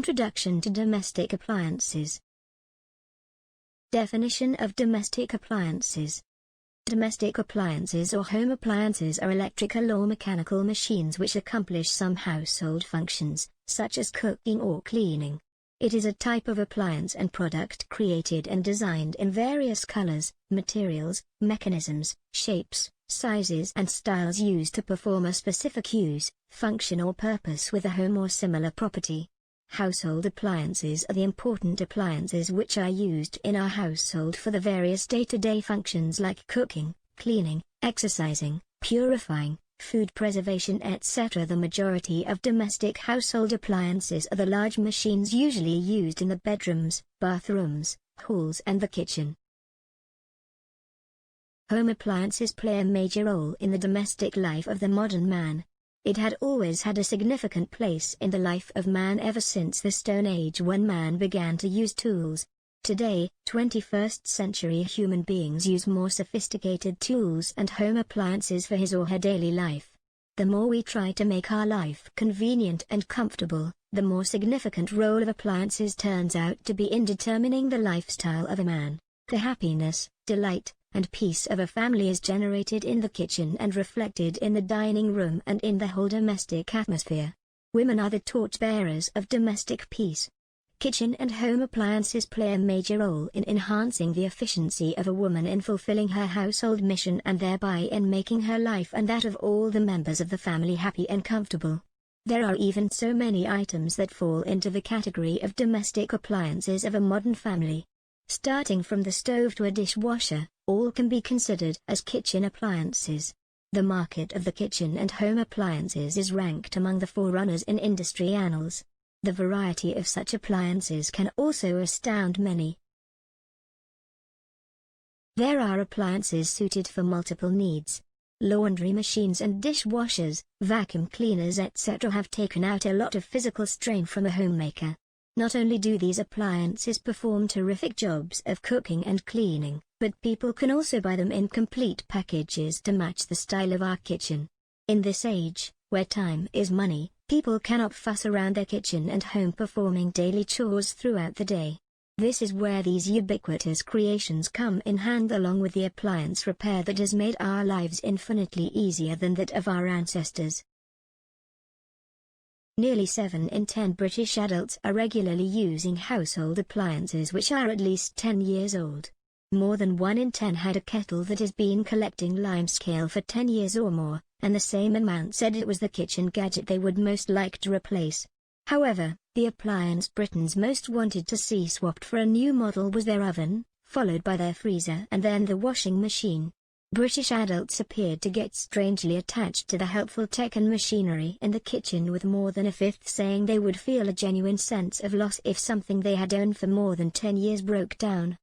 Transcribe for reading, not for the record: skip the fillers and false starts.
Introduction to domestic appliances. Definition of domestic appliances. Domestic appliances or home appliances are electrical or mechanical machines which accomplish some household functions, such as cooking or cleaning. It is a type of appliance and product created and designed in various colors, materials, mechanisms, shapes, sizes and styles used to perform a specific use, function or purpose with a home or similar property. Household appliances are the important appliances which are used in our household for the various day-to-day functions like cooking, cleaning, exercising, purifying, food preservation etc. The majority of domestic household appliances are the large machines usually used in the bedrooms, bathrooms, halls and the kitchen. Home appliances play a major role in the domestic life of the modern man. It had always had a significant place in the life of man ever since the Stone Age when man began to use tools. Today, 21st century human beings use more sophisticated tools and home appliances for his or her daily life. The more we try to make our life convenient and comfortable, the more significant role of appliances turns out to be in determining the lifestyle of a man. The happiness, delight, and peace of a family is generated in the kitchen and reflected in the dining room and in the whole domestic atmosphere. Women are the torchbearers of domestic peace. Kitchen and home appliances play a major role in enhancing the efficiency of a woman in fulfilling her household mission and thereby in making her life and that of all the members of the family happy and comfortable. There are even so many items that fall into the category of domestic appliances of a modern family. Starting from the stove to a dishwasher, all can be considered as kitchen appliances. The market of the kitchen and home appliances is ranked among the forerunners in industry annals. The variety of such appliances can also astound many. There are appliances suited for multiple needs. Laundry machines and dishwashers, vacuum cleaners etc. have taken out a lot of physical strain from a homemaker. Not only do these appliances perform terrific jobs of cooking and cleaning, but people can also buy them in complete packages to match the style of our kitchen. In this age, where time is money, people cannot fuss around their kitchen and home performing daily chores throughout the day. This is where these ubiquitous creations come in hand along with the appliance repair that has made our lives infinitely easier than that of our ancestors. Nearly 7 in 10 British adults are regularly using household appliances which are at least 10 years old. More than 1 in 10 had a kettle that has been collecting limescale for 10 years or more, and the same amount said it was the kitchen gadget they would most like to replace. However, the appliance Britons most wanted to see swapped for a new model was their oven, followed by their freezer and then the washing machine. British adults appeared to get strangely attached to the helpful tech and machinery in the kitchen, with more than a fifth saying they would feel a genuine sense of loss if something they had owned for more than 10 years broke down.